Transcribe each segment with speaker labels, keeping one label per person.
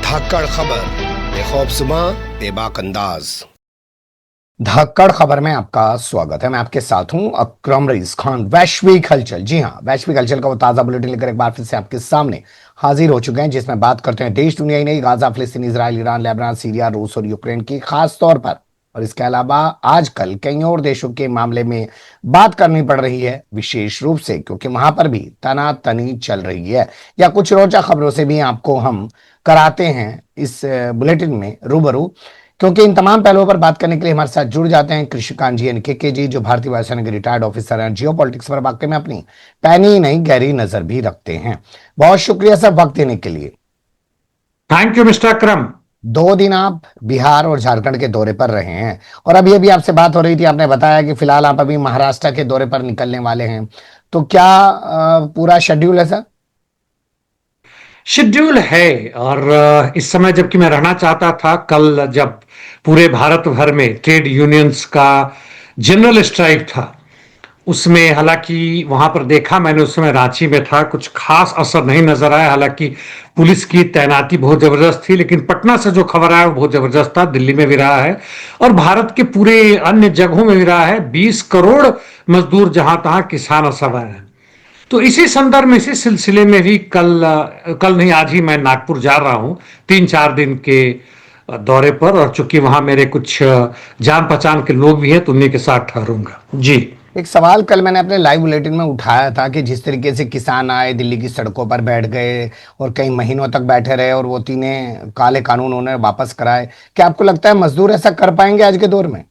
Speaker 1: धाकड़ खबर, बेखौफसुमा बेबाक अंदाज।
Speaker 2: धाकड़ खबर में आपका स्वागत है। मैं आपके साथ हूं अकरम रईस खान। वैश्विक हलचल, जी हां, वैश्विक हलचल का वो ताजा बुलेटिन लेकर एक बार फिर से आपके सामने हाजिर हो चुके हैं, जिसमें बात करते हैं देश दुनिया ही नहीं, गाजा, फिलिस्तीन, इजराइल, ईरान, लेबनान, सीरिया, रूस और यूक्रेन की खास तौर पर। और इसके अलावा आजकल कई और देशों के मामले में बात करनी पड़ रही है, विशेष रूप से क्योंकि वहां पर भी तनातनी चल रही है। या कुछ रोचक खबरों से भी आपको हम कराते हैं इस बुलेटिन में रूबरू, क्योंकि इन तमाम पहलुओं पर बात करने के लिए हमारे साथ जुड़ जाते हैं कृषिकांत जी के जी, जो भारतीय वायुसेना के रिटायर्ड ऑफिसर हैं, जियो पॉलिटिक्स पर वाकई में अपनी पैनी नहीं गहरी नजर भी रखते हैं। बहुत शुक्रिया सर वक्त देने के लिए।
Speaker 3: थैंक यू मिस्टर अकरम।
Speaker 2: 2 दिन आप बिहार और झारखंड के दौरे पर रहे हैं और अभी अभी आपसे बात हो रही थी, आपने बताया कि फिलहाल आप अभी महाराष्ट्र के दौरे पर निकलने वाले हैं। तो क्या पूरा शेड्यूल है सर?
Speaker 3: शेड्यूल है, और इस समय जबकि मैं रहना चाहता था, कल जब पूरे भारत भर में ट्रेड यूनियंस का जनरल स्ट्राइक था, उसमें हालांकि वहां पर देखा मैंने, उस समय रांची में था, कुछ खास असर नहीं नजर आया। हालांकि पुलिस की तैनाती बहुत जबरदस्त थी, लेकिन पटना से जो खबर आया वो बहुत जबरदस्त था। दिल्ली में भी रहा है और भारत के पूरे अन्य जगहों में भी रहा है। 20 करोड़ मजदूर जहां तहां किसान असहाय हैं। तो इसी संदर्भ में, इसी सिलसिले में भी कल नहीं, आज ही मैं नागपुर जा रहा हूं 3-4 दिन के दौरे पर, और चूंकि वहां मेरे कुछ जान पहचान के लोग भी हैं तो उन्हीं के साथ ठहरूंगा। जी,
Speaker 2: एक सवाल कल मैंने अपने लाइव बुलेटिन में उठाया था कि जिस तरीके से किसान आए, दिल्ली की सड़कों पर बैठ गए और कई महीनों तक बैठे रहे और वो 3 काले कानून उन्होंने वापस कराए, क्या आपको लगता है मजदूर ऐसा कर पाएंगे आज के दौर में?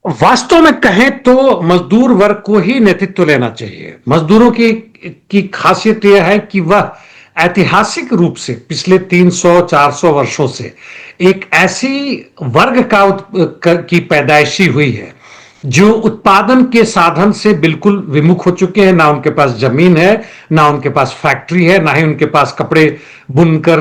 Speaker 3: वास्तव में कहें तो मजदूर वर्ग को ही नेतृत्व लेना चाहिए। मजदूरों की खासियत यह है कि वह ऐतिहासिक रूप से पिछले 300-400 वर्षों से एक ऐसी वर्ग की पैदाइशी हुई है जो उत्पादन के साधन से बिल्कुल विमुख हो चुके हैं। ना उनके पास जमीन है, ना उनके पास फैक्ट्री है, ना ही उनके पास कपड़े बुनकर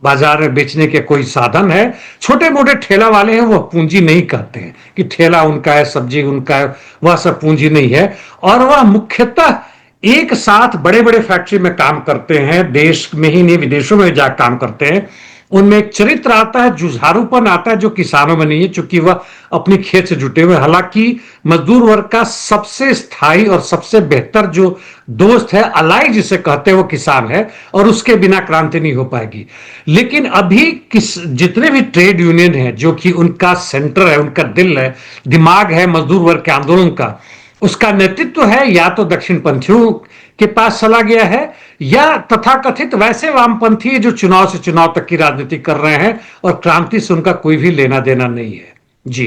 Speaker 3: बाजार में बेचने के कोई साधन है। छोटे मोटे ठेला वाले हैं, वह पूंजी नहीं कहते हैं कि ठेला उनका है, सब्जी उनका है, वह सब पूंजी नहीं है। और वह मुख्यतः एक साथ बड़े बड़े फैक्ट्री में काम करते हैं, देश में ही नहीं विदेशों में जाकर काम करते हैं। उनमें एक चरित्र आता है, जुझारूपन आता है, जो किसानों में नहीं है, चूंकि वह अपनी खेत से जुटे हुए। हालांकि मजदूर वर्ग का सबसे स्थायी और सबसे बेहतर जो दोस्त है, अलाई जिसे कहते हैं, वो किसान है, और उसके बिना क्रांति नहीं हो पाएगी। लेकिन अभी जितने भी ट्रेड यूनियन है, जो कि उनका सेंटर है, उनका दिल है, दिमाग है मजदूर वर्ग के आंदोलन का, उसका नेतृत्व है या तो दक्षिण पंथियों के पास चला गया है, या तथाकथित वैसे वामपंथी जो चुनाव से चुनाव तक की राजनीति कर रहे हैं और क्रांति से उनका कोई भी लेना देना नहीं है। जी,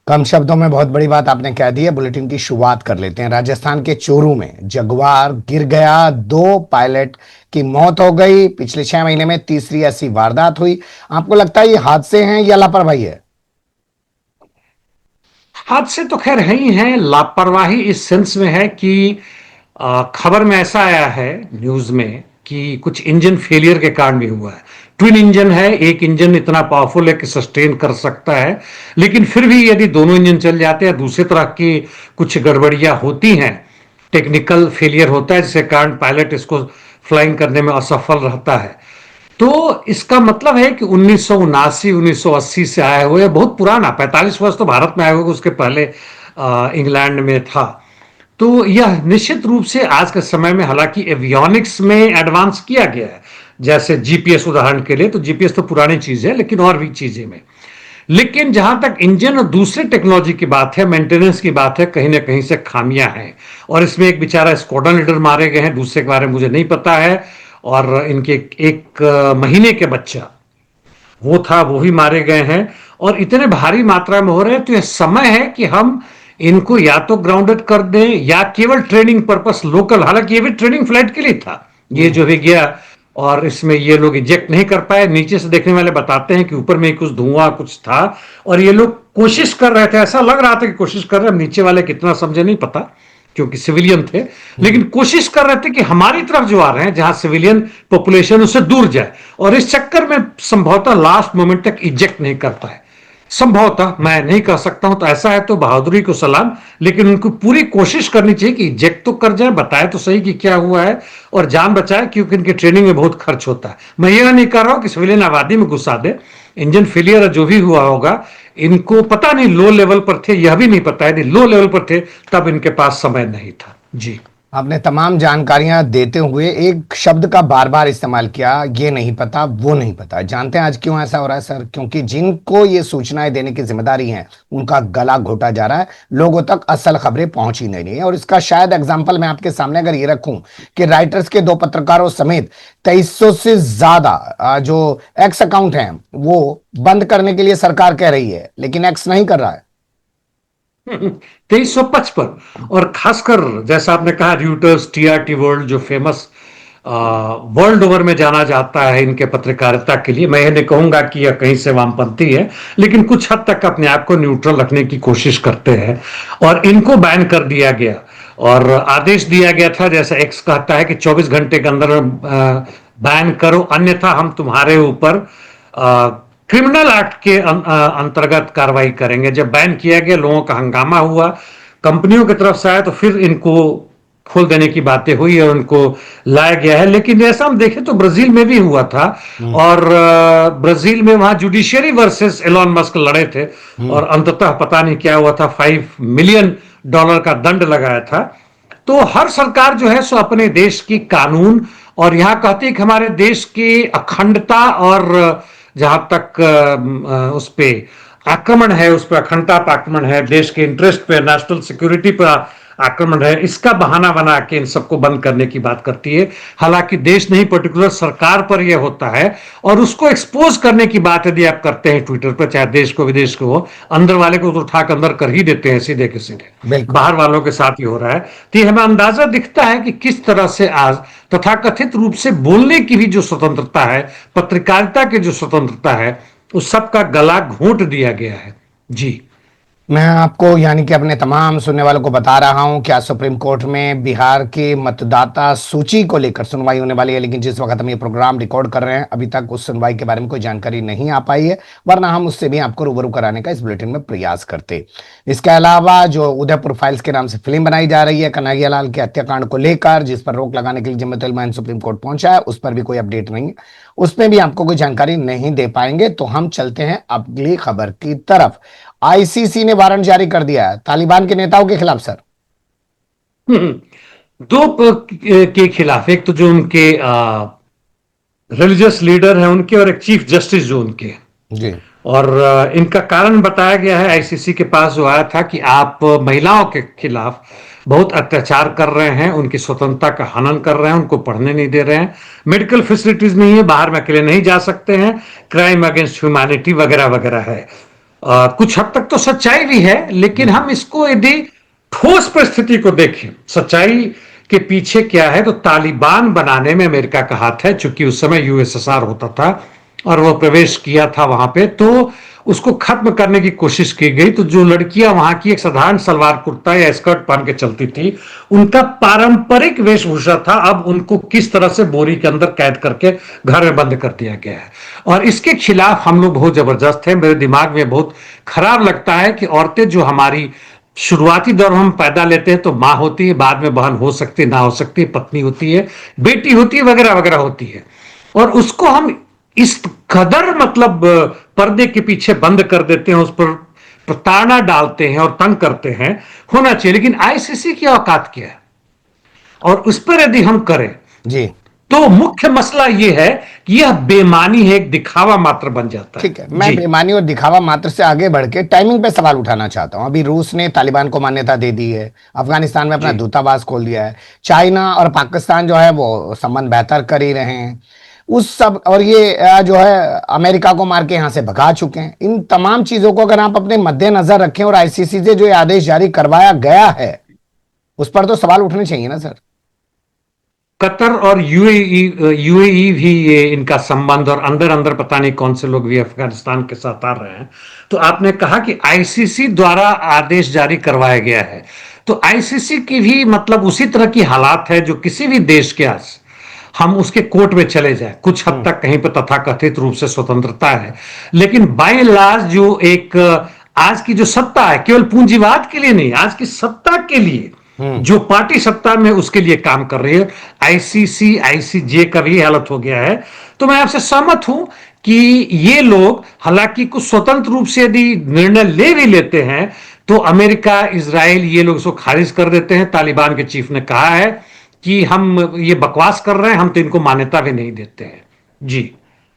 Speaker 2: कम शब्दों में बहुत बड़ी बात आपने कह दी है। बुलेटिन की शुरुआत कर लेते हैं। राजस्थान के चोरू में जगुआर गिर गया, 2 पायलट की मौत हो गई। पिछले 6 महीने में तीसरी ऐसी वारदात हुई। आपको लगता है ये हादसे हैं या लापरवाही है?
Speaker 3: हादसे तो खैर है ही हैं। लापरवाही इस सेंस में है कि खबर में ऐसा आया है न्यूज में कि कुछ इंजन फेलियर के कारण भी हुआ है। ट्विन इंजन है, एक इंजन इतना पावरफुल है कि सस्टेन कर सकता है, लेकिन फिर भी यदि दोनों इंजन चल जाते हैं, दूसरी तरह की कुछ गड़बड़ियां होती हैं, टेक्निकल फेलियर होता है, जिसके कारण पायलट इसको फ्लाइंग करने में असफल रहता है। तो इसका मतलब है कि 1979-1980 से आए हुए, बहुत पुराना, 45 वर्ष तो भारत में आए हुए, उसके पहले इंग्लैंड में था। तो यह निश्चित रूप से आज के समय में, हालांकि एवियोनिक्स में एडवांस किया गया है, जैसे जीपीएस उदाहरण के लिए, तो जीपीएस तो पुरानी चीज है, लेकिन और भी चीजें में। लेकिन जहां तक इंजन और दूसरी टेक्नोलॉजी की बात है, मेंटेनेंस की बात है, कहीं ना कहीं से खामियां हैं। और इसमें एक बेचारा स्क्वाड्रन लीडर मारे गए हैं, दूसरे के बारे में मुझे नहीं पता है। और इनके एक महीने के बच्चा वो था, वो भी मारे गए हैं, और इतने भारी मात्रा में हो रहे हैं। तो यह समय है कि हम इनको या तो ग्राउंडेड कर दें या केवल ट्रेनिंग पर्पस लोकल, हालांकि ये भी ट्रेनिंग फ्लाइट के लिए था, ये जो भी गया, और इसमें ये लोग इजेक्ट नहीं कर पाए। नीचे से देखने वाले बताते हैं कि ऊपर में कुछ धुआं कुछ था, और ये लोग कोशिश कर रहे थे, ऐसा लग रहा था कि कोशिश कर रहे हैं। नीचे वाले कितना समझे नहीं पता, क्योंकि सिविलियन थे, लेकिन कोशिश कर रहे थे कि हमारी तरफ जो आ रहे हैं, जहां सिविलियन पॉपुलेशन उससे दूर जाए, और इस चक्कर में संभवतः लास्ट मोमेंट तक इजेक्ट नहीं कर पाए। संभवतः, मैं नहीं कह सकता हूं, तो ऐसा है तो बहादुरी को सलाम, लेकिन उनको पूरी कोशिश करनी चाहिए कि इजेक्ट तो कर जाए, बताए तो सही कि क्या हुआ है और जान बचाए, क्योंकि इनकी ट्रेनिंग में बहुत खर्च होता है। मैं यह नहीं कर रहा हूं कि सिविलियन आबादी में घुसा दे। इंजन फेलियर जो भी हुआ होगा, इनको पता नहीं लो लेवल पर थे, यह भी नहीं पता है, लो लेवल पर थे तब इनके पास समय नहीं था। जी,
Speaker 2: आपने तमाम जानकारियां देते हुए एक शब्द का बार बार इस्तेमाल किया, ये नहीं पता वो नहीं पता। जानते हैं आज क्यों ऐसा हो रहा है सर? क्योंकि जिनको ये सूचनाएं देने की जिम्मेदारी है उनका गला घोटा जा रहा है, लोगों तक असल खबरें पहुंच ही नहीं रही है। और इसका शायद एग्जाम्पल मैं आपके सामने अगर ये रखूं कि राइटर्स के 2 पत्रकारों समेत 2300 से ज्यादा जो एक्स अकाउंट हैं वो बंद करने के लिए सरकार कह रही है, लेकिन एक्स नहीं कर रहा है।
Speaker 3: 2355, और खासकर जैसा आपने कहा र्यूटर्स, टीआरटी वर्ल्ड, जो फेमस वर्ल्ड ओवर में जाना जाता है इनके पत्रकारिता के लिए, मैं ये नहीं कहूंगा कि यह कहीं से वामपंथी है, लेकिन कुछ हद तक अपने आप को न्यूट्रल रखने की कोशिश करते हैं, और इनको बैन कर दिया गया और आदेश दिया गया था, जैसा एक्स कहता है कि 24 घंटे के अंदर बैन करो, अन्यथा हम तुम्हारे ऊपर क्रिमिनल एक्ट के अंतर्गत कार्रवाई करेंगे। जब बैन किया गया, लोगों का हंगामा हुआ, कंपनियों की तरफ से आया, तो फिर इनको खोल देने की बातें हुई और उनको लाया गया है। लेकिन जैसा हम देखें तो ब्राजील में भी हुआ था, और ब्राजील में वहां जुडिशियरी वर्सेस एलॉन मस्क लड़े थे, और अंततः पता नहीं क्या हुआ था, $5 मिलियन का दंड लगाया था। तो हर सरकार जो है सो अपने देश की कानून, और यहां कहती है कि हमारे देश की अखंडता, और जहां तक उस पे आक्रमण है, उस पर अखंडता पर आक्रमण है, देश के इंटरेस्ट पे, नेशनल सिक्योरिटी पर आक्रमण है, इसका बहाना बना के इन सबको बंद करने की बात करती है। हालांकि देश नहीं, पर्टिकुलर सरकार पर यह होता है, और उसको एक्सपोज करने की बात यदि आप करते हैं ट्विटर पर, चाहे देश को विदेश को हो, अंदर वाले को तो उठा कर अंदर कर ही देते हैं सीधे के सीधे, बाहर वालों के साथ ही हो रहा है। तो ये हमें अंदाजा दिखता है कि किस तरह से आज तथाकथित रूप से बोलने की भी जो स्वतंत्रता है, पत्रकारिता की जो स्वतंत्रता है, उस सब का गला घोंट दिया गया है। जी,
Speaker 2: मैं आपको यानी कि अपने तमाम सुनने वालों को बता रहा हूं कि आज सुप्रीम कोर्ट में बिहार के मतदाता सूची को लेकर सुनवाई होने वाली है, लेकिन जिस वक्त हम ये प्रोग्राम रिकॉर्ड कर रहे हैं अभी तक उस सुनवाई के बारे में कोई जानकारी नहीं आ पाई है, वरना हम उससे भी आपको रूबरू कराने का इस बुलेटिन में प्रयास करते। इसके अलावा जो उदयपुर फाइल्स के नाम से फिल्म बनाई जा रही है कन्हैयालाल के हत्याकांड को लेकर, जिस पर रोक लगाने के लिए जम्मू तलमान सुप्रीम कोर्ट पहुंचा है, उस पर भी कोई अपडेट नहीं है, उसमें भी आपको कोई जानकारी नहीं दे पाएंगे। तो हम चलते हैं अगली खबर की तरफ। आईसीसी ने वारंट जारी कर दिया है तालिबान के नेताओं के खिलाफ सर।
Speaker 3: के खिलाफ, एक तो जो उनके रिलीजियस लीडर हैं उनके, और एक चीफ जस्टिस जो उनके
Speaker 2: जी,
Speaker 3: और इनका कारण बताया गया है आईसीसी के पास जो आया था कि आप महिलाओं के खिलाफ बहुत अत्याचार कर रहे हैं, उनकी स्वतंत्रता का हनन कर रहे हैं, उनको पढ़ने नहीं दे रहे हैं, मेडिकल फैसिलिटीज नहीं है, बाहर में अकेले नहीं जा सकते हैं, क्राइम अगेंस्ट ह्यूमैनिटी वगैरह वगैरह है। कुछ हद तक तो सच्चाई भी है, लेकिन हम इसको यदि ठोस परिस्थिति को देखें, सच्चाई के पीछे क्या है, तो तालिबान बनाने में अमेरिका का हाथ है, चूंकि उस समय यूएसएसआर होता था और वो प्रवेश किया था वहां पे, तो उसको खत्म करने की कोशिश की गई। तो जो लड़कियां वहां की एक साधारण सलवार कुर्ता या स्कर्ट पहन के चलती थी, उनका पारंपरिक वेशभूषा था, अब उनको किस तरह से बोरी के अंदर कैद करके घर में बंद कर दिया गया है। और इसके खिलाफ हम लोग बहुत जबरदस्त हैं। मेरे दिमाग में बहुत खराब लगता है कि औरतें जो हमारी शुरुआती दौर में हम पैदा लेते हैं तो मां होती है, बाद में बहन हो सकती है, ना हो सकती है, पत्नी होती है, बेटी होती है, वगैरह वगैरह होती है, और उसको हम इस कदर मतलब पर्दे के पीछे बंद कर देते हैं, उस पर प्रताड़ना डालते हैं और तंग करते हैं। होना चाहिए, लेकिन आईसीसी की औकात क्या है, और उस पर यदि हम करें
Speaker 2: जी,
Speaker 3: तो मुख्य मसला यह है कि यह बेमानी है, एक दिखावा मात्र बन जाता है।
Speaker 2: ठीक है, मैं बेमानी और दिखावा मात्र से आगे बढ़ के टाइमिंग पे सवाल उठाना चाहता हूं। अभी रूस ने तालिबान को मान्यता दे दी है, अफगानिस्तान में अपना दूतावास खोल दिया है, चाइना और पाकिस्तान जो है वो संबंध बेहतर कर ही रहे हैं उस सब, और ये जो है अमेरिका को मार के यहां से भगा चुके हैं। इन तमाम चीजों को अगर आप अपने मद्देनजर रखें और आईसीसी से जो ये आदेश जारी करवाया गया है उस पर तो सवाल उठने चाहिए ना सर।
Speaker 3: कतर और यूएई भी ये इनका संबंध, और अंदर अंदर पता नहीं कौन से लोग भी अफगानिस्तान के साथ आ रहे हैं। तो आपने कहा कि आईसीसी द्वारा आदेश जारी करवाया गया है, तो आईसीसी की भी मतलब उसी तरह की हालात है जो किसी भी देश के हम उसके कोर्ट में चले जाएं, कुछ हद तक कहीं पर तथाकथित रूप से स्वतंत्रता है, लेकिन बाय एंड लार्ज जो एक आज की जो सत्ता है, केवल पूंजीवाद के लिए नहीं, आज की सत्ता के लिए जो पार्टी सत्ता में उसके लिए काम कर रही है, आईसीसी आईसीजे का भी हालत हो गया है। तो मैं आपसे सहमत हूं कि ये लोग हालांकि कुछ स्वतंत्र रूप से यदि निर्णय ले भी लेते हैं तो अमेरिका, इजराइल, ये लोग इसको खारिज कर देते हैं। तालिबान के चीफ ने कहा है कि हम ये बकवास कर रहे हैं, हम तो इनको मान्यता भी नहीं देते हैं। जी,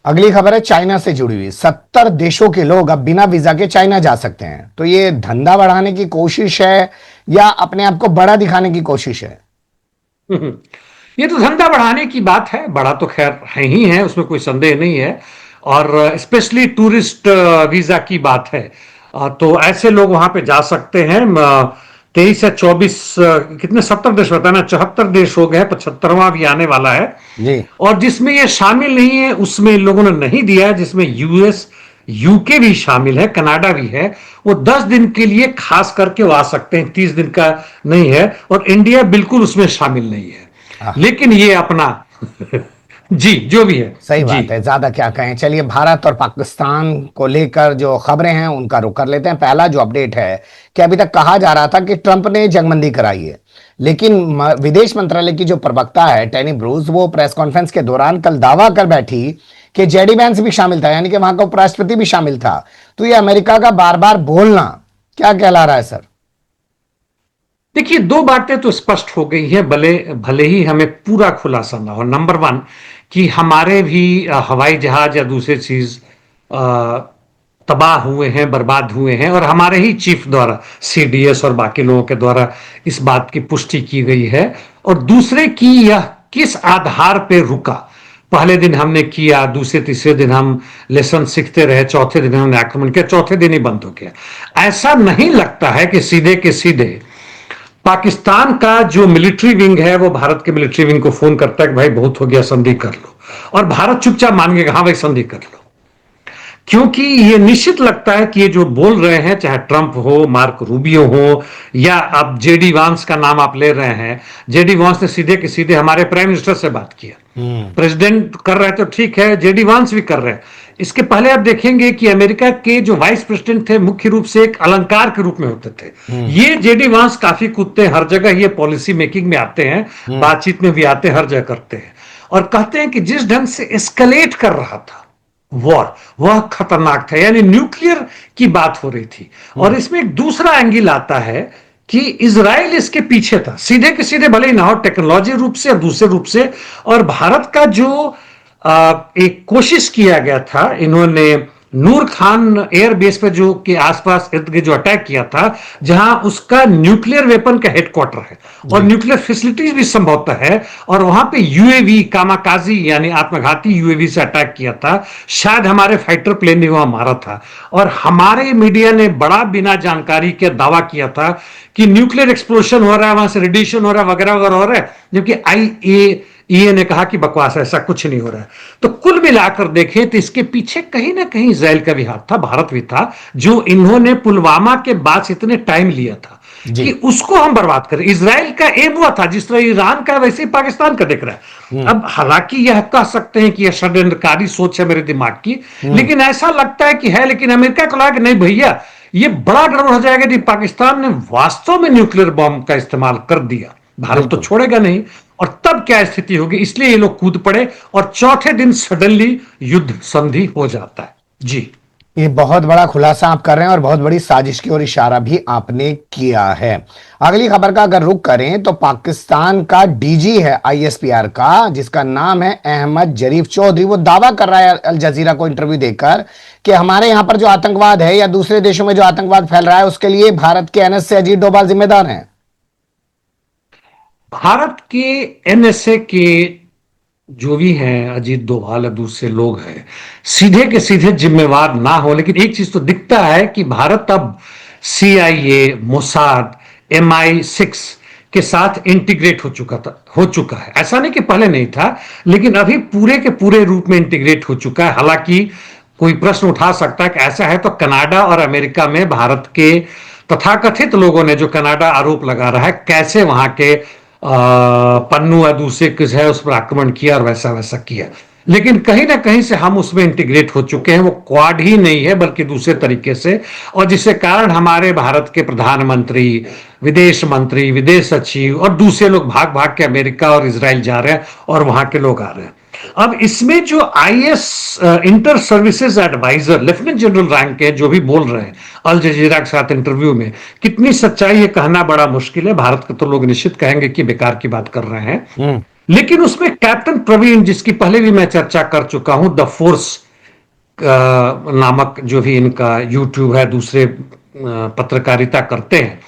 Speaker 2: अगली खबर है चाइना से जुड़ी हुई। 70 देशों के लोग अब बिना वीजा के चाइना जा सकते हैं। तो ये धंधा बढ़ाने की कोशिश है या अपने आप को बड़ा दिखाने की कोशिश है?
Speaker 3: ये तो धंधा बढ़ाने की बात है, बड़ा तो खैर है ही है, उसमें कोई संदेह नहीं है। और स्पेशली टूरिस्ट वीजा की बात है, तो ऐसे लोग वहां पे जा सकते हैं। 23 या 24 कितने 70 देश बताना, 74 देश हो गए, 75वां भी आने वाला है
Speaker 2: जी।
Speaker 3: और जिसमें ये शामिल नहीं है उसमें इन लोगों ने नहीं दिया है, जिसमें यूएस, यूके भी शामिल है, कनाडा भी है। वो 10 दिन के लिए खास करके वो आ सकते हैं, 30 दिन का नहीं है। और इंडिया बिल्कुल उसमें शामिल नहीं है, लेकिन ये अपना जी, जो भी है,
Speaker 2: सही बात है, ज्यादा क्या कहें। चलिए, भारत और पाकिस्तान को लेकर जो खबरें हैं उनका रुख कर लेते हैं। पहला जो अपडेट है कि अभी तक कहा जा रहा था कि ट्रंप ने जंगबंदी कराई है, लेकिन विदेश मंत्रालय की जो प्रवक्ता है टेनी ब्रूस, वो प्रेस कॉन्फ्रेंस के दौरान कल दावा कर बैठी कि जेडी वैंस भी शामिल था, यानी कि वहां का उपराष्ट्रपति भी शामिल था। तो ये अमेरिका का बार बार बोलना क्या कहला रहा है सर?
Speaker 3: देखिए, दो बातें तो स्पष्ट हो गई है, भले ही हमें पूरा खुलासा ना हो। नंबर 1 कि हमारे भी हवाई जहाज या दूसरी चीज तबाह हुए हैं, बर्बाद हुए हैं, और हमारे ही चीफ द्वारा, सीडीएस और बाकी लोगों के द्वारा इस बात की पुष्टि की गई है। और दूसरे की यह किस आधार पे रुका, पहले दिन हमने किया, दूसरे तीसरे दिन हम लेसन सीखते रहे, चौथे दिन हमने आक्रमण किया, चौथे दिन ही बंद हो गया। ऐसा नहीं लगता है कि सीधे के सीधे पाकिस्तान का जो मिलिट्री विंग है वो भारत के मिलिट्री विंग को फोन करता है कि भाई बहुत हो गया, संधि कर लो, और भारत चुपचाप मान गया हाँ भाई संधि कर लो। क्योंकि ये निश्चित लगता है कि ये जो बोल रहे हैं, चाहे ट्रंप हो, मार्क रूबियो हो, या अब जेडी वांस का नाम आप ले रहे हैं, जेडी वांस ने सीधे के सीधे हमारे प्राइम मिनिस्टर से बात किया। प्रेसिडेंट कर रहे तो ठीक है, जेडी वांस भी कर रहे हैं। इसके पहले आप देखेंगे कि अमेरिका के जो वाइस प्रेसिडेंट थे मुख्य रूप से एक अलंकार के रूप में होते थे। ये जेडी वांस काफी कूदते हैं, हर जगह ये पॉलिसी मेकिंग में आते हैं, बातचीत में भी आते हैं, हर जगह करते हैं, और कहते हैं कि जिस ढंग से एस्केलेट कर रहा था वॉर, वह खतरनाक था, यानी न्यूक्लियर की बात हो रही थी। और इसमें एक दूसरा एंगल आता है कि इजराइल इसके पीछे था, सीधे के सीधे भले ही ना हो, टेक्नोलॉजी रूप से और दूसरे रूप से। और भारत का जो एक कोशिश किया गया था, इन्होंने नूर खान एयरबेस पे जो के आसपास इर्द गिर्द जो अटैक किया था, जहां उसका न्यूक्लियर वेपन का हेडक्वार्टर है और न्यूक्लियर फैसिलिटीज भी संभवतः है, और वहां पे यूएवी कामाकाजी यानी आत्मघाती यूएवी से अटैक किया था। शायद हमारे फाइटर प्लेन ने वहां मारा था, और हमारे मीडिया ने बड़ा बिना जानकारी के दावा किया था कि न्यूक्लियर एक्सप्लोजन हो रहा है, वहां से रेडिएशन हो रहा है, वगैरह वगैरह हो रहा है, जबकि IAEA ने कहा कि बकवास, ऐसा कुछ नहीं हो रहा है। तो कुल मिलाकर देखें तो इसके पीछे कहीं ना कहीं इजराइल का भी हाथ था, भारत भी था, जो इन्होंने पुलवामा के बाद से इतने टाइम लिया था कि उसको हम बर्बाद करें। इजराइल का एम हुआ था, जिस तरह ईरान का वैसे ही पाकिस्तान का दिख रहा है। अब हालांकि यह कह सकते हैं कि यह षड्यंत्रकारी सोच है मेरे दिमाग की, लेकिन ऐसा लगता है कि है। लेकिन अमेरिका को लगा कि नहीं भैया, ये बड़ा गड़बड़ हो जाएगा यदि पाकिस्तान ने वास्तव में न्यूक्लियर बॉम्ब का इस्तेमाल कर दिया, भारत तो छोड़ेगा नहीं, और तब क्या स्थिति होगी। इसलिए ये लोग कूद पड़े और चौथे दिन सडनली युद्ध संधि हो जाता है। जी,
Speaker 2: ये बहुत बड़ा खुलासा आप कर रहे हैं और बहुत बड़ी साजिश की ओर इशारा भी आपने किया है। अगली खबर का अगर रुख करें तो पाकिस्तान का डीजी है ISPR का, जिसका नाम है अहमद जरीफ चौधरी, वो दावा कर रहा है अल जजीरा को इंटरव्यू देकर कि हमारे यहां पर जो आतंकवाद है या दूसरे देशों में जो आतंकवाद फैल रहा है उसके लिए भारत के NSA अजीत डोभाल जिम्मेदार हैं।
Speaker 3: भारत के NSA के जो भी हैं, अजीत डोभाल, दूसरे लोग हैं, सीधे के सीधे जिम्मेवार ना हो, लेकिन एक चीज तो दिखता है कि भारत अब CIA, मोसाद, MI6 के साथ इंटीग्रेट हो चुका है। ऐसा नहीं कि पहले नहीं था, लेकिन अभी पूरे के पूरे रूप में इंटीग्रेट हो चुका है। हालांकि कोई प्रश्न उठा सकता है कि ऐसा है तो कनाडा और अमेरिका में भारत के तथाकथित लोगों ने, जो कनाडा आरोप लगा रहा है, कैसे वहां के पन्नू या दूसरे किस है उस पर आक्रमण किया और वैसा वैसा किया। लेकिन कहीं ना कहीं से हम उसमें इंटीग्रेट हो चुके हैं, वो क्वाड ही नहीं है बल्कि दूसरे तरीके से, और जिसके कारण हमारे भारत के प्रधानमंत्री, विदेश मंत्री, विदेश सचिव और दूसरे लोग भाग भाग के अमेरिका और इजराइल जा रहे हैं और वहां के लोग आ रहे हैं। अब इसमें जो IAS inter services adviser lieutenant general rank के जो भी बोल रहे हैं अल जजीरा के साथ इंटरव्यू में, कितनी सच्चाई है कहना बड़ा मुश्किल है। भारत के तो लोग निश्चित कहेंगे कि बेकार की बात कर रहे हैं, लेकिन उसमें कैप्टन प्रवीण, जिसकी पहले भी मैं चर्चा कर चुका हूं, द फोर्स नामक जो भी इनका यूट्यूब है, दूसरे पत्रकारिता करते हैं,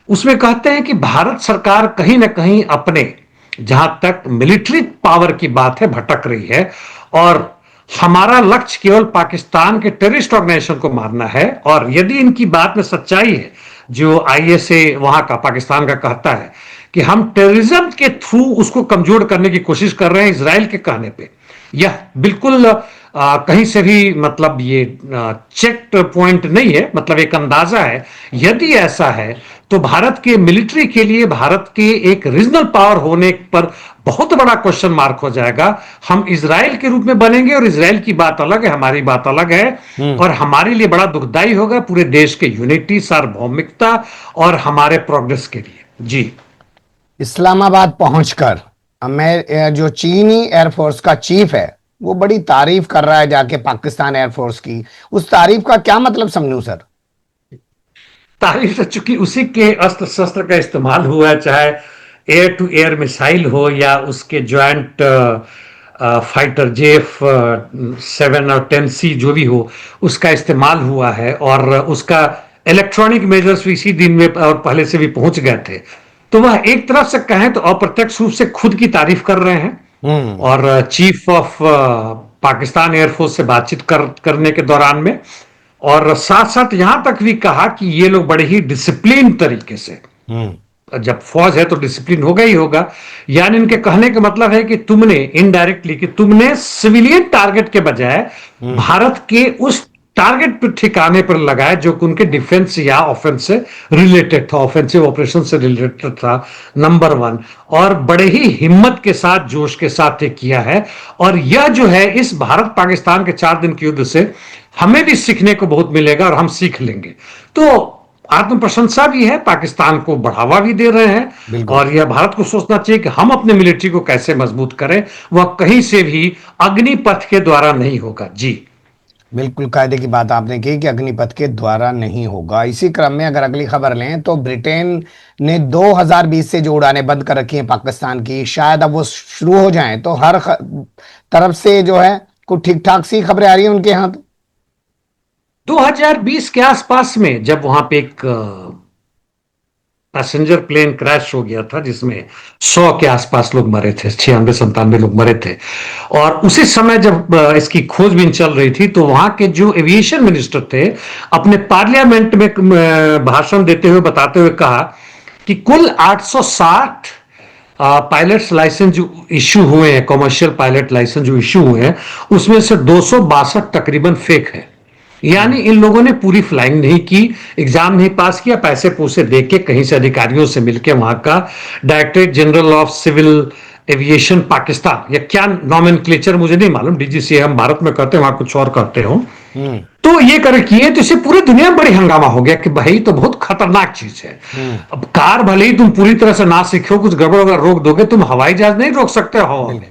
Speaker 3: उसमें कहते हैं कि भारत सरकार कहीं ना कहीं अपने, जहां तक मिलिट्री पावर की बात है, भटक रही है और हमारा लक्ष्य केवल पाकिस्तान के टेररिस्ट ऑर्गेनाइजेशन को मारना है। और यदि इनकी बात में सच्चाई है, जो आईएसए वहां का पाकिस्तान का कहता है कि हम टेररिज्म के थ्रू उसको कमजोर करने की कोशिश कर रहे हैं इजराइल के कहने पे, यह बिल्कुल कहीं से भी मतलब ये चेक पॉइंट नहीं है, मतलब एक अंदाजा है। यदि ऐसा है तो भारत के मिलिट्री के लिए भारत के एक रीजनल पावर होने पर बहुत बड़ा क्वेश्चन मार्क हो जाएगा। हम इजराइल के रूप में बनेंगे और इजराइल की बात अलग है, हमारी बात अलग है, और हमारे लिए बड़ा दुखदाई होगा पूरे देश के यूनिटी, सार्वभौमिकता और हमारे प्रोग्रेस के लिए। जी,
Speaker 2: इस्लामाबाद पहुंचकर जो चीनी एयरफोर्स का चीफ है वो बड़ी तारीफ कर रहा है जाके पाकिस्तान एयरफोर्स की। उस तारीफ का क्या मतलब समझूं सर?
Speaker 3: तारीफ तो चूंकि उसी के अस्त्र शस्त्र का इस्तेमाल हुआ है, चाहे एयर टू एयर मिसाइल हो या उसके ज्वाइंट फाइटर JF 7 और 10C जो भी हो, उसका इस्तेमाल हुआ है, और उसका इलेक्ट्रॉनिक मेजर्स भी इसी दिन में और पहले से भी पहुंच गए थे। तो वह एक तरफ से कहें तो अप्रत्यक्ष रूप से खुद की तारीफ कर रहे हैं, और चीफ ऑफ पाकिस्तान एयरफोर्स से बातचीत करने के दौरान में, और साथ साथ यहां तक भी कहा कि ये लोग बड़े ही डिसिप्लिन तरीके से, जब फौज है तो डिसिप्लिन होगा ही होगा, यानी इनके कहने का मतलब है कि तुमने इनडायरेक्टली कि तुमने सिविलियन टारगेट के बजाय भारत के उस टारगेट पर ठिकाने पर लगाए जो कि उनके डिफेंस या ऑफेंस से रिलेटेड था, ऑफेंसिव ऑपरेशन से रिलेटेड था, नंबर 1। और बड़े ही हिम्मत के साथ, जोश के साथ ये किया है, और यह जो है इस भारत पाकिस्तान के 4 दिन के युद्ध से हमें भी सीखने को बहुत मिलेगा और हम सीख लेंगे। तो आत्म प्रशंसा भी है, पाकिस्तान को बढ़ावा भी दे रहे हैं, और यह भारत को सोचना चाहिए कि हम अपने मिलिट्री को कैसे मजबूत करें, वह कहीं से भी अग्निपथ के द्वारा नहीं होगा। जी,
Speaker 2: बिल्कुल कायदे की बात आपने की कि अग्निपथ के द्वारा नहीं होगा। इसी क्रम में अगर अगली खबर लें तो ब्रिटेन ने 2020 से जो उड़ानें बंद कर रखी हैं पाकिस्तान की, शायद अब वो शुरू हो जाएं, तो हर तरफ से जो है कुछ ठीक ठाक सी खबरें आ रही हैं उनके यहाँ।
Speaker 3: 2020 के आसपास में जब वहां पे एक पैसेंजर प्लेन क्रैश हो गया था जिसमें 100 के आसपास लोग मरे थे, 96-97 लोग मरे थे, और उसी समय जब इसकी खोजबीन चल रही थी तो वहां के जो एविएशन मिनिस्टर थे अपने पार्लियामेंट में भाषण देते हुए बताते हुए कहा कि कुल 860 पायलट्स लाइसेंस जो इश्यू हुए हैं, कॉमर्शियल पायलट लाइसेंस जो इश्यू हुए हैं, उसमें से 262 तकरीबन फेक है। यानी इन लोगों ने पूरी फ्लाइंग नहीं की, एग्जाम नहीं पास किया, पैसे पूसे दे के कहीं से अधिकारियों से मिलकर वहां का directorate general of civil aviation Pakistan, या क्या नॉमेनक्लेचर मुझे नहीं मालूम, DGCA हम भारत में कहते हैं, वहां कुछ और करते हो, तो ये कर किए, तो इसे पूरी दुनिया में बड़ी हंगामा हो गया कि भाई तो बहुत खतरनाक चीज है। अब कार भले ही तुम पूरी तरह से ना सीखो, कुछ गड़बड़ वगैरह रोक दोगे, तुम हवाई जहाज नहीं रोक सकते हवा में।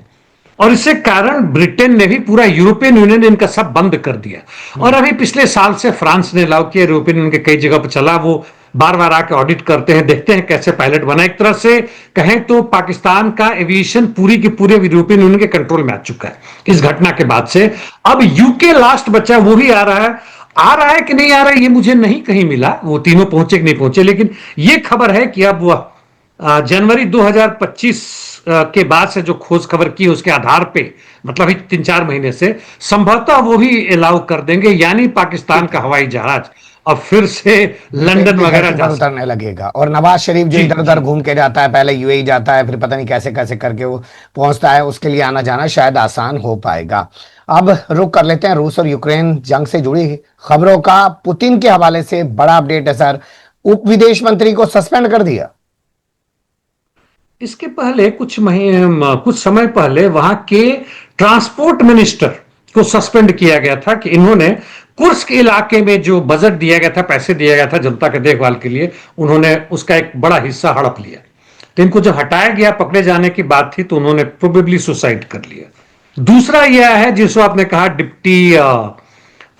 Speaker 3: और इससे कारण ब्रिटेन ने भी, पूरा यूरोपियन यूनियन ने इनका सब बंद कर दिया, और अभी पिछले साल से फ्रांस ने अलाउ किया, यूरोपियन यूनियन के कई जगह पर चला, वो बार बार आके ऑडिट करते हैं, देखते हैं कैसे पायलट बना। एक तरह से कहें तो पाकिस्तान का एविएशन पूरी के पूरे यूरोपियन यूनियन के कंट्रोल में आ चुका है इस घटना के बाद से। अब यूके लास्ट बचा, वो भी आ रहा है कि नहीं आ रहा है ये मुझे नहीं कहीं मिला, वो तीनों पहुंचे कि नहीं पहुंचे, लेकिन ये खबर है कि अब वह जनवरी 2025 के बाद से जो खोज खबर की उसके आधार पे, मतलब 3-4 महीने से संभवतः वो भी अलाउ कर देंगे, यानी पाकिस्तान का हवाई जहाज अब फिर से लंदन वगैरह जा
Speaker 2: उतरने लगेगा। और नवाज शरीफ जो इधर उधर घूम के जाता है, पहले UAE जाता है, फिर पता नहीं कैसे कैसे करके वो पहुंचता है, उसके लिए आना जाना शायद आसान हो पाएगा। अब रुक कर लेते हैं रूस और यूक्रेन जंग से जुड़ी खबरों का। पुतिन के हवाले से बड़ा अपडेट है सर, उप विदेश मंत्री को सस्पेंड कर दिया।
Speaker 3: इसके पहले कुछ समय पहले वहां के ट्रांसपोर्ट मिनिस्टर को सस्पेंड किया गया था कि इन्होंने कुर्स्क इलाके में जो बजट दिया गया था, पैसे दिया गया था जनता के देखभाल के लिए, उन्होंने उसका एक बड़ा हिस्सा हड़प लिया। तो इनको जब हटाया गया, पकड़े जाने की बात थी, तो उन्होंने प्रोबेबली सुसाइड कर लिया। दूसरा यह है जिसको आपने कहा डिप्टी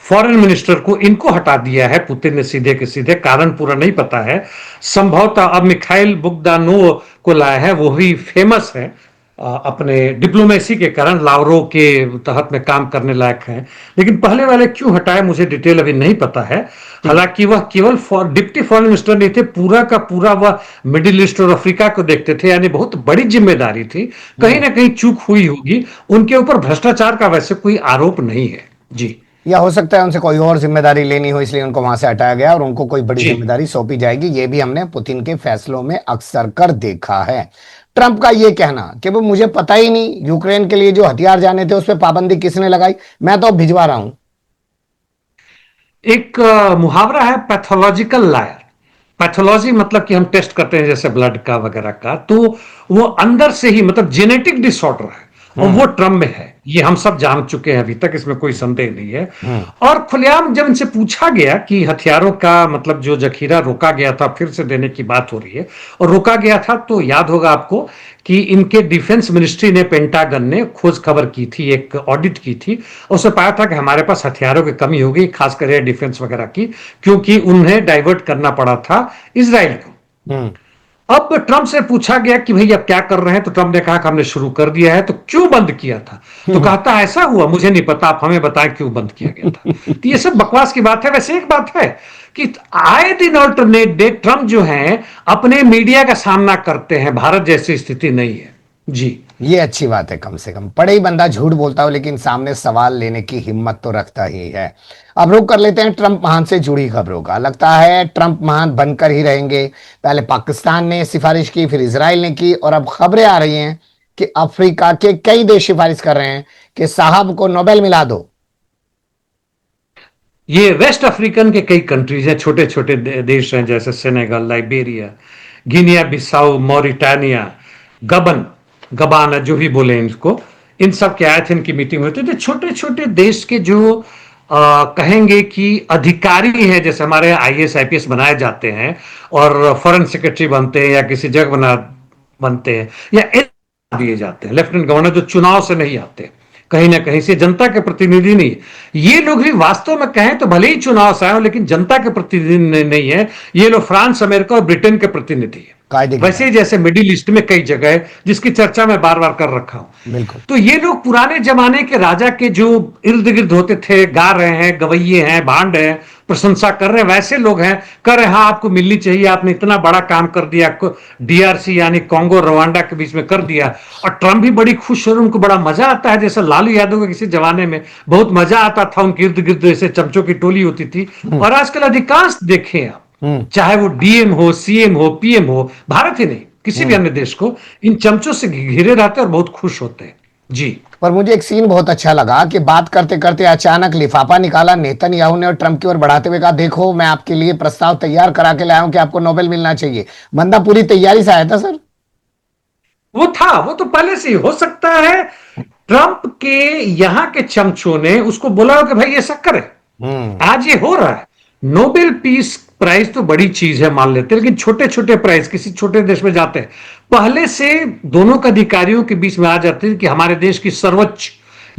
Speaker 3: फॉरेन मिनिस्टर को, इनको हटा दिया है पुतिन ने सीधे के सीधे, कारण पूरा नहीं पता है। संभवतः अब मिखाइल बुगदानोव को लाया है, वो भी फेमस है अपने डिप्लोमेसी के कारण, लावरो के तहत में काम करने लायक है। लेकिन पहले वाले क्यों हटाए मुझे डिटेल अभी नहीं पता है। हालांकि वह केवल डिप्टी फॉरेन मिनिस्टर नहीं थे, पूरा का पूरा वह मिडिल ईस्ट और अफ्रीका को देखते थे, यानी बहुत बड़ी जिम्मेदारी थी। कहीं ना कहीं चूक हुई होगी। उनके ऊपर भ्रष्टाचार का वैसे कोई आरोप नहीं है जी।
Speaker 2: या हो सकता है उनसे कोई और जिम्मेदारी लेनी हो, इसलिए उनको वहां से हटाया गया और उनको कोई बड़ी
Speaker 3: जी।
Speaker 2: जिम्मेदारी सौंपी जाएगी। ये भी हमने पुतिन के फैसलों में अक्सर कर देखा है। ट्रंप का ये कहना कि वो मुझे पता ही नहीं यूक्रेन के लिए जो हथियार जाने थे उस पर पाबंदी किसने लगाई, मैं तो भिजवा रहा हूं।
Speaker 3: एक मुहावरा है, पैथोलॉजिकल लायर। पैथोलॉजी मतलब कि हम टेस्ट करते हैं जैसे ब्लड का वगैरह का, तो वो अंदर से ही मतलब जेनेटिक डिसऑर्डर है और वो ट्रम्प में है। ये हम सब जान चुके हैं अभी तक, इसमें कोई संदेह नहीं है। और खुलेआम जब इनसे पूछा गया कि हथियारों का मतलब जो जखीरा रोका गया था फिर से देने की बात हो रही है और रोका गया था, तो याद होगा आपको कि इनके डिफेंस मिनिस्ट्री ने, पेंटागन ने खोज खबर की थी, एक ऑडिट की थी। उसमें पाया था कि हमारे पास हथियारों की कमी होगी, खासकर एयर डिफेंस वगैरह की, क्योंकि उन्हें डाइवर्ट करना पड़ा था इजराइल को। अब ट्रंप से पूछा गया कि भाई अब क्या कर रहे हैं, तो ट्रंप ने कहा कि हमने शुरू कर दिया है। तो क्यों बंद किया था? तो कहता ऐसा हुआ, मुझे नहीं पता, आप हमें बताएं क्यों बंद किया गया था। तो ये सब बकवास की बात है। वैसे एक बात है कि आए दिन ऑल्टरनेट डे ट्रंप जो है अपने मीडिया का सामना करते हैं, भारत जैसी स्थिति नहीं है जी।
Speaker 2: ये अच्छी बात है, कम से कम पढ़े ही बंदा झूठ बोलता हो लेकिन सामने सवाल लेने की हिम्मत तो रखता ही है। अब रुक कर लेते हैं ट्रंप महान से जुड़ी खबरों का। लगता है ट्रंप महान बनकर ही रहेंगे। पहले पाकिस्तान ने सिफारिश की, फिर इजराइल ने की, और अब खबरें आ रही हैं कि अफ्रीका के कई देश सिफारिश कर रहे हैं कि साहब को नोबेल मिला दो।
Speaker 3: ये वेस्ट अफ्रीकन के कई कंट्रीज हैं, छोटे छोटे देश हैं, जैसे Senegal, Liberia, Guinea Bissau, Mauritania, Gabon, गबाना, जो भी बोले इनको, इन सब के आए थे, इनकी मीटिंग होती थी। छोटे छोटे देश के जो कहेंगे कि अधिकारी हैं, जैसे हमारे आईएएस आईपीएस बनाए जाते हैं और फॉरेन सेक्रेटरी बनते हैं या किसी जगह बनते हैं या दिए जाते हैं, लेफ्टिनेंट गवर्नर, जो चुनाव से नहीं आते, कहीं ना कहीं से जनता के प्रतिनिधि नहीं है। ये लोग भी वास्तव में कहें तो भले ही चुनाव से आए हो, लेकिन जनता के प्रतिनिधि नहीं है। ये लोग फ्रांस, अमेरिका और ब्रिटेन के प्रतिनिधि है। वैसे ही जैसे मिडिल ईस्ट में कई जगह है, जिसकी चर्चा मैं बार बार कर रखा हूं।
Speaker 2: बिल्कुल।
Speaker 3: तो ये लोग पुराने जमाने के राजा के जो इर्द गिर्द होते थे, गा रहे हैं, गवैये हैं, भांड हैं, प्रशंसा कर रहे हैं, वैसे लोग हैं, कर रहे हैं हाँ आपको मिलनी चाहिए, आपने इतना बड़ा काम कर दिया, डीआरसी यानी कांगो रवांडा के बीच में कर दिया। और ट्रंप भी बड़ी खुश हो, उनको बड़ा मजा आता है, जैसे लालू यादव के किसी जमाने में बहुत मजा आता था, उनके इर्द गिर्द जैसे चमचों की टोली होती थी। और आजकल अधिकांश देखें आप, चाहे वो डीएम हो, सीएम हो, पीएम हो, भारत ही नहीं किसी भी अन्य देश को, इन चमचों से घिरे रहते हैं और बहुत खुश होते हैं जी।
Speaker 2: पर मुझे एक सीन बहुत अच्छा लगा कि बात करते करते अचानक लिफाफा निकाला नेतन्याहू ने और ट्रंप की ओर बढ़ाते हुए कहा, देखो मैं आपके लिए प्रस्ताव तैयार करा के लाया हूं कि आपको नोबेल मिलना चाहिए। बंदा पूरी तैयारी से आया था सर।
Speaker 3: वो था, वो तो पहले से ही हो सकता है ट्रंप के यहां के चमचों ने उसको बोला कि भाई ऐसा करे, आज ये हो रहा है। नोबेल पीस प्राइज तो बड़ी चीज है मान लेते हैं, लेकिन छोटे छोटे प्राइज किसी छोटे देश में जाते हैं, पहले से दोनों के अधिकारियों के बीच में आ जाते हैं कि हमारे देश की सर्वोच्च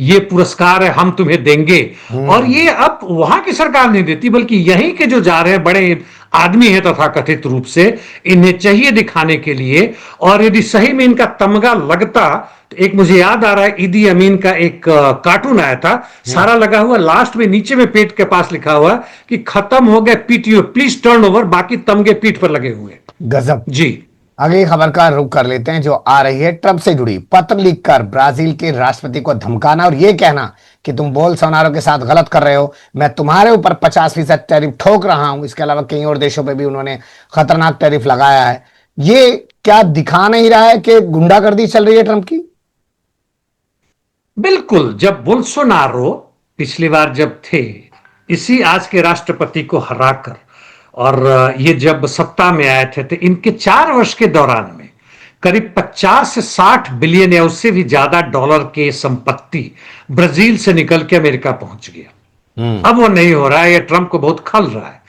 Speaker 3: ये पुरस्कार है, हम तुम्हें देंगे। और ये अब वहां की सरकार नहीं देती, बल्कि यहीं के जो जा रहे हैं बड़े आदमी है तथा कथित रूप से, इन्हें चाहिए दिखाने के लिए। और यदि सही में इनका तमगा लगता, तो एक मुझे याद आ रहा है ईदी अमीन का एक कार्टून आया था, सारा लगा हुआ, लास्ट में नीचे में पेट के पास लिखा हुआ कि खत्म हो गए पीटीओ, प्लीज टर्न ओवर, बाकी तमगे पीठ पर लगे हुए।
Speaker 2: गजब
Speaker 3: जी।
Speaker 2: अगली खबर का रुख कर लेते हैं जो आ रही है ट्रंप से जुड़ी। पत्र लिखकर ब्राजील के राष्ट्रपति को धमकाना और यह कहना कि तुम बोल्सोनारो के साथ गलत कर रहे हो, मैं तुम्हारे ऊपर 50% टैरिफ ठोक रहा हूं। इसके अलावा कई और देशों पे भी उन्होंने खतरनाक टैरिफ लगाया है। ये क्या दिखा नहीं रहा है कि गुंडागर्दी चल रही है ट्रंप की?
Speaker 3: बिल्कुल। जब बोल्सोनारो पिछली बार जब थे, इसी आज के राष्ट्रपति को हराकर, और ये जब सत्ता में आए थे, तो इनके 4 वर्ष के दौरान में करीब 50 से 60 बिलियन या उससे भी ज्यादा डॉलर के संपत्ति ब्राजील से निकल के अमेरिका पहुंच गया। अब वो नहीं हो रहा है, ये ट्रंप को बहुत खल रहा है।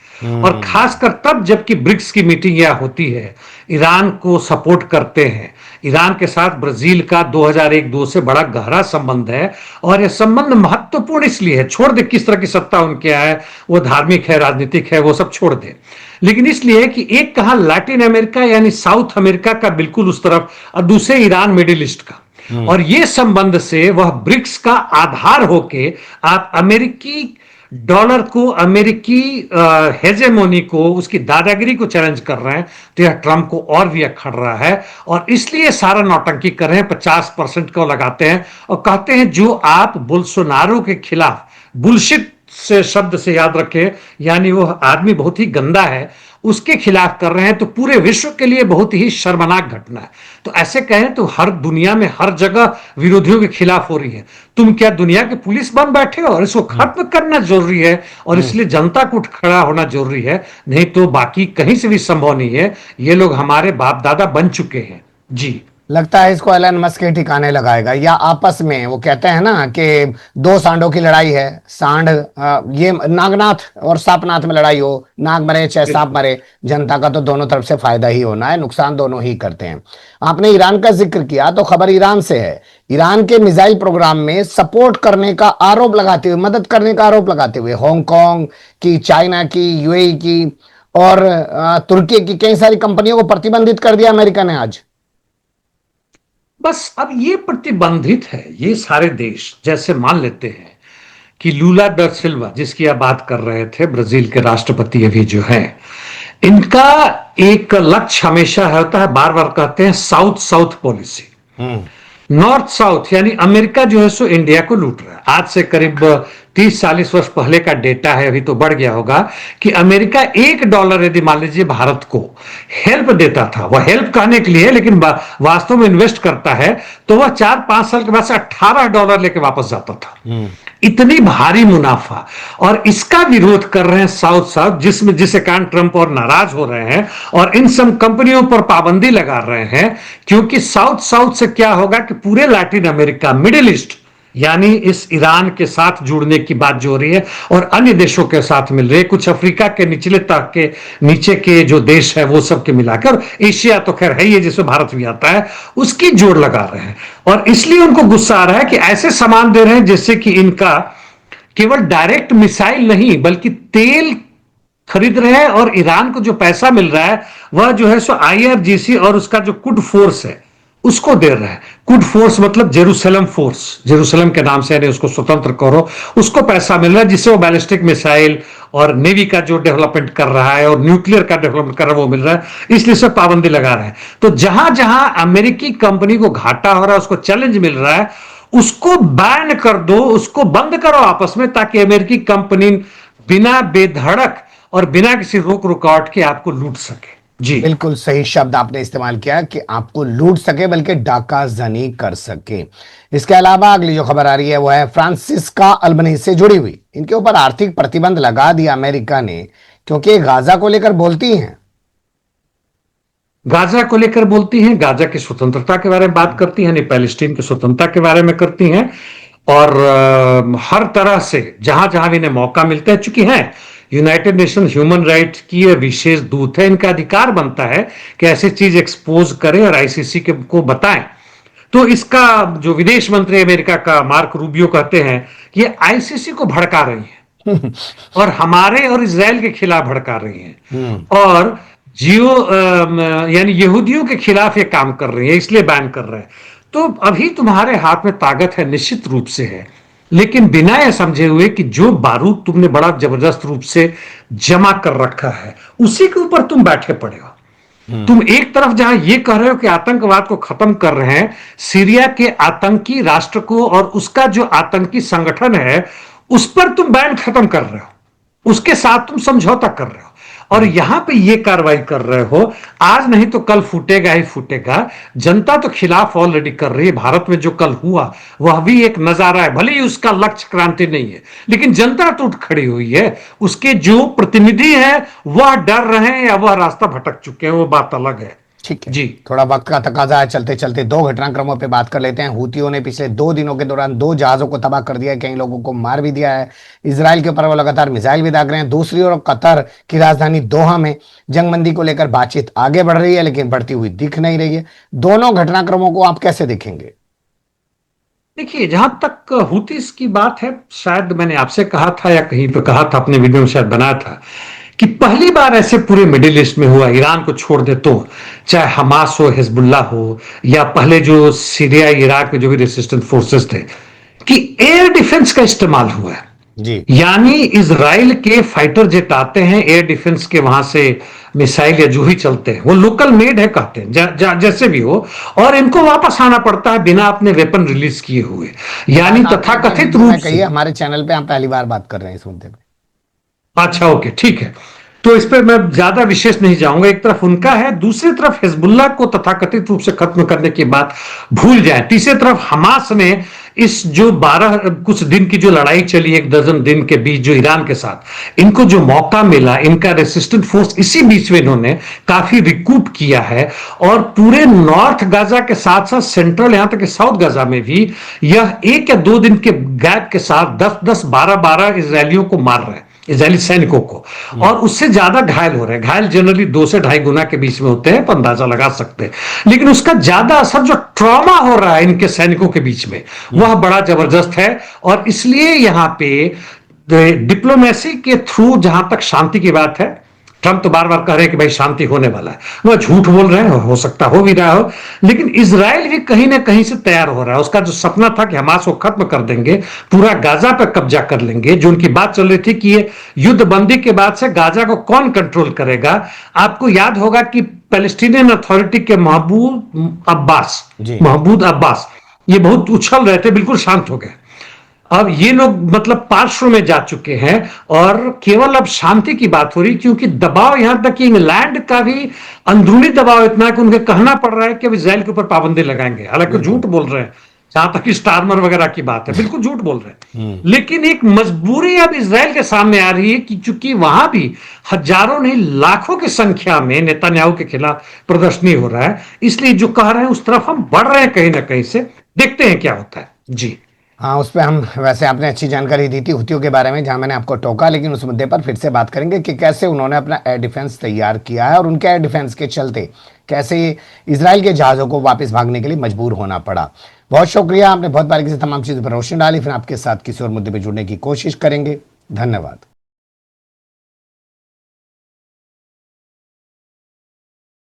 Speaker 3: और खासकर तब जबकि ब्रिक्स की मीटिंग यह होती है, ईरान को सपोर्ट करते हैं। ईरान के साथ ब्राजील का 2001-2 से बड़ा गहरा संबंध है, और यह संबंध महत्वपूर्ण इसलिए है, छोड़ दे किस तरह की सत्ता उनके है, वो धार्मिक है, राजनीतिक है, वो सब छोड़ दे, लेकिन इसलिए कि एक कहा लैटिन अमेरिका यानी साउथ अमेरिका का बिल्कुल उस तरफ, और दूसरे ईरान मिडिल ईस्ट का। और ये संबंध से वह ब्रिक्स का आधार होके आप अमेरिकी डॉलर को, अमेरिकी हेजेमोनी को, उसकी दादागिरी को चैलेंज कर रहे हैं। तो यह ट्रंप को और भी अखड़ रहा है, और इसलिए सारा नौटंकी कर रहे हैं। 50% को लगाते हैं और कहते हैं जो आप बोल्सोनारो के खिलाफ, बुलशिट से शब्द से याद रखें, यानी वो आदमी बहुत ही गंदा है, उसके खिलाफ कर रहे हैं, तो पूरे विश्व के लिए बहुत ही शर्मनाक घटना है। तो ऐसे कहें तो हर दुनिया में हर जगह विरोधियों के खिलाफ हो रही है। तुम क्या दुनिया के पुलिस बन बैठे हो? और इसको खत्म करना जरूरी है, और इसलिए जनता को उठ खड़ा होना जरूरी है, नहीं तो बाकी कहीं से भी संभव नहीं है। ये लोग हमारे बाप दादा बन चुके हैं। जी,
Speaker 2: लगता है इसको एलन मस्क के ठिकाने लगाएगा, या आपस में वो कहते हैं ना कि दो सांडों की लड़ाई है, सांड ये नागनाथ और सांपनाथ में लड़ाई हो, नाग मरे चाहे सांप मरे, जनता का तो दोनों तरफ से फायदा ही होना है, नुकसान दोनों ही करते हैं। आपने ईरान का जिक्र किया तो खबर ईरान से है। ईरान के मिसाइल प्रोग्राम में सपोर्ट करने का आरोप लगाते हुए, मदद करने का आरोप लगाते हुए हांगकांग की, चाइना की, यूएई की और तुर्की की कई सारी कंपनियों को प्रतिबंधित कर दिया अमेरिका ने आज।
Speaker 3: बस अब ये प्रतिबंधित है, ये सारे देश, जैसे मान लेते हैं कि लूला दा सिल्वा, जिसकी आप बात कर रहे थे, ब्राजील के राष्ट्रपति अभी जो है, इनका एक लक्ष्य हमेशा होता है, बार बार कहते हैं south south policy. North south यानी अमेरिका जो है सो इंडिया को लूट रहा है। आज से करीब 30-40 वर्ष पहले का डेटा है, अभी तो बढ़ गया होगा, कि अमेरिका $1 यदि मान लीजिए भारत को हेल्प देता था, वह हेल्प कहने के लिए, लेकिन वास्तव में इन्वेस्ट करता है, तो वह 4-5 साल के बाद से $18 लेके वापस जाता था। इतनी भारी मुनाफा, और इसका विरोध कर रहे हैं साउथ साउथ, जिससे कारण ट्रंप और नाराज हो रहे हैं और इन सब कंपनियों पर पाबंदी लगा रहे हैं। क्योंकि साउथ साउथ से क्या होगा कि पूरे लैटिन अमेरिका, मिडिल ईस्ट, यानी इस ईरान के साथ जुड़ने की बात जो हो रही है, और अन्य देशों के साथ मिल रही है, कुछ अफ्रीका के निचले तक के नीचे के जो देश है वो सब के मिलाकर, एशिया तो खैर है ही है जिसमें भारत भी आता है, उसकी जोड़ लगा रहे हैं। और इसलिए उनको गुस्सा आ रहा है कि ऐसे सामान दे रहे हैं जिससे कि इनका केवल डायरेक्ट मिसाइल नहीं बल्कि तेल खरीद रहे हैं, और ईरान को जो पैसा मिल रहा है वह जो है सो IRGC और उसका जो कुड फोर्स है उसको दे रहा है। कुड फोर्स मतलब जेरूसलम फोर्स, जेरूसलम के नाम से, यानी उसको स्वतंत्र करो, उसको पैसा मिल रहा है, जिससे वो बैलिस्टिक मिसाइल और नेवी का जो डेवलपमेंट कर रहा है और न्यूक्लियर का डेवलपमेंट कर रहा है वो मिल रहा है, इसलिए सब पाबंदी लगा रहे हैं। तो जहां जहां अमेरिकी कंपनी को घाटा हो रहा है, उसको चैलेंज मिल रहा है, उसको बैन कर दो, उसको बंद करो आपस में, ताकि अमेरिकी कंपनी बिना बेधड़क और बिना किसी रोक रुकावट के आपको लूट सके। जी,
Speaker 2: बिल्कुल सही शब्द आपने इस्तेमाल किया कि आपको लूट सके, बल्कि डाका जनी कर सके। इसके अलावा अगली जो खबर आ रही है वो है फ्रांसिस्का अल्बनीज से जुड़ी हुई। इनके ऊपर आर्थिक प्रतिबंध लगा दिया अमेरिका ने, क्योंकि गाजा को लेकर बोलती हैं।
Speaker 3: गाजा को लेकर बोलती हैं, गाजा की स्वतंत्रता के बारे में बात करती हैं, यानी पैलेस्टीन की स्वतंत्रता के बारे में करती हैं, और हर तरह से जहां जहां भी इन्हें मौका मिलता है, चूंकि है यूनाइटेड नेशन ह्यूमन राइट की विशेष दूत है, इनका अधिकार बनता है कि ऐसी चीज एक्सपोज करें और ICC को बताएं। तो इसका जो विदेश मंत्री अमेरिका का मार्क रूबियो कहते हैं कि ये ICC को भड़का रही है और हमारे और इजराइल के खिलाफ भड़का रही है, और यानी यहूदियों के खिलाफ ये काम कर रही है, इसलिए बैन कर रहे हैं। तो अभी तुम्हारे हाथ में ताकत है, निश्चित रूप से है, लेकिन बिना यह समझे हुए कि जो बारूद तुमने बड़ा जबरदस्त रूप से जमा कर रखा है उसी के ऊपर तुम बैठे पड़े हो। तुम एक तरफ जहां ये कह रहे हो कि आतंकवाद को खत्म कर रहे हैं, सीरिया के आतंकी राष्ट्र को और उसका जो आतंकी संगठन है उस पर तुम बैन खत्म कर रहे हो, उसके साथ तुम समझौता कर रहे हो, और यहां पे ये कार्रवाई कर रहे हो। आज नहीं तो कल फूटेगा ही फूटेगा। जनता तो खिलाफ ऑलरेडी कर रही है। भारत में जो कल हुआ वह भी एक नजारा है, भले ही उसका लक्ष्य क्रांति नहीं है, लेकिन जनता तो उठ खड़ी हुई है। उसके जो प्रतिनिधि हैं वह डर रहे हैं या वह रास्ता भटक चुके हैं, वो बात अलग है।
Speaker 2: ठीक है
Speaker 3: जी।
Speaker 2: थोड़ा वक्त का तकाजा है, चलते चलते दो घटनाक्रमों पे बात कर लेते हैं। हूतियों ने पिछले 2 दिनों के दौरान 2 जहाजों को तबाह कर दिया है, कई लोगों को मार भी दिया है। इसराइल के ऊपर वो लगातार मिसाइल भी दाग रहे हैं। दूसरी ओर कतर की राजधानी दोहा में जंगबंदी को लेकर बातचीत आगे बढ़ रही है, लेकिन बढ़ती हुई दिख नहीं रही है। दोनों घटनाक्रमों को आप कैसे देखेंगे?
Speaker 3: देखिए, जहां तक हूतीस की बात है, शायद मैंने आपसे कहा था या कहीं पे कहा था, अपने वीडियो में शायद बनाया था कि पहली बार ऐसे पूरे मिडिल ईस्ट में हुआ, ईरान को छोड़ दे तो, चाहे हमास हो, हिजबुल्लाह हो, या पहले जो सीरिया इराक में जो भी रेसिस्टेंट फोर्सेस थे, कि एयर डिफेंस का इस्तेमाल हुआ है।
Speaker 2: जी
Speaker 3: यानी इजराइल के फाइटर जेट आते हैं, एयर डिफेंस के वहां से मिसाइल या जो ही चलते हैं, वो लोकल मेड है कहते हैं, जैसे भी हो, और इनको वापस आना पड़ता है बिना अपने वेपन रिलीज किए हुए। यानी तथाकथित रूप से,
Speaker 2: हमारे चैनल पे हम पहली बार बात कर रहे हैं इस मुद्दे पे।
Speaker 3: अच्छा ओके ठीक है, तो इस पर मैं ज्यादा विशेष नहीं जाऊंगा। एक तरफ उनका है, दूसरी तरफ हिजबुल्लाह को तथाकथित रूप से खत्म करने की बात भूल जाए। तीसरी तरफ हमास ने इस जो 12 कुछ दिन की जो लड़ाई चली, 1 दर्जन दिन के बीच जो ईरान के साथ, इनको जो मौका मिला, इनका रेसिस्टेंट फोर्स इसी बीच में इन्होंने काफी रिकूप किया है, और पूरे नॉर्थ गाजा के साथ साथ सेंट्रल यहां तक कि साउथ गाजा में भी यह 1 या 2 दिन के गैप के साथ 10-10, 12-12 इजरायलियों को मार रहे हैं, इजरायली सैनिकों को, और उससे ज्यादा घायल हो रहे हैं। घायल जनरली 2 से 2.5 गुना के बीच में होते हैं, पर अंदाजा लगा सकते हैं, लेकिन उसका ज्यादा असर जो ट्रॉमा हो रहा है इनके सैनिकों के बीच में, वह बड़ा जबरदस्त है। और इसलिए यहां पे डिप्लोमेसी के थ्रू, जहां तक शांति की बात है, ट्रंप तो बार बार कह रहे हैं कि भाई शांति होने वाला है, वह झूठ बोल रहे हैं, हो सकता हो भी रहा हो, लेकिन इजराइल भी कहीं ना कहीं से तैयार हो रहा है। उसका जो सपना था कि हमास को खत्म कर देंगे, पूरा गाजा पर कब्जा कर लेंगे, जो उनकी बात चल रही थी कि ये युद्ध बंदी के बाद से गाजा को कौन कंट्रोल करेगा। आपको याद होगा कि पैलेस्टीनियन अथॉरिटी के महमूद अब्बास ये बहुत उछल रहे थे, बिल्कुल शांत हो गए। अब ये लोग मतलब पार्श्व में जा चुके हैं, और केवल अब शांति की बात हो रही, क्योंकि दबाव यहां तक कि इंग्लैंड का भी अंदरूनी दबाव इतना है कि उनको कहना पड़ रहा है कि अब इजराइल के ऊपर पाबंदी लगाएंगे। हालांकि झूठ बोल रहे हैं, जहां तक स्टारमर वगैरह की बात है, बिल्कुल झूठ बोल रहे हैं, लेकिन एक मजबूरी अब इजराइल के सामने आ रही है कि चूंकि वहां भी हजारों नहीं लाखों की संख्या में नेतन्याहू के खिलाफ प्रदर्शनी हो रहा है, इसलिए जो कह रहे हैं उस तरफ हम बढ़ रहे हैं कहीं ना कहीं से। देखते हैं क्या होता है। जी
Speaker 2: हाँ, उस पर हम, वैसे आपने अच्छी जानकारी दी थी हुतियों के बारे में, जहां मैंने आपको टोका, लेकिन उस मुद्दे पर फिर से बात करेंगे कि कैसे उन्होंने अपना एयर डिफेंस तैयार किया है, और उनके एयर डिफेंस के चलते कैसे इजराइल के जहाज़ों को वापस भागने के लिए मजबूर होना पड़ा। बहुत शुक्रिया, आपने बहुत बारीकी से तमाम चीज़ों पर रोशनी डाली। फिर आपके साथ किसी और मुद्दे पर जुड़ने की कोशिश करेंगे। धन्यवाद।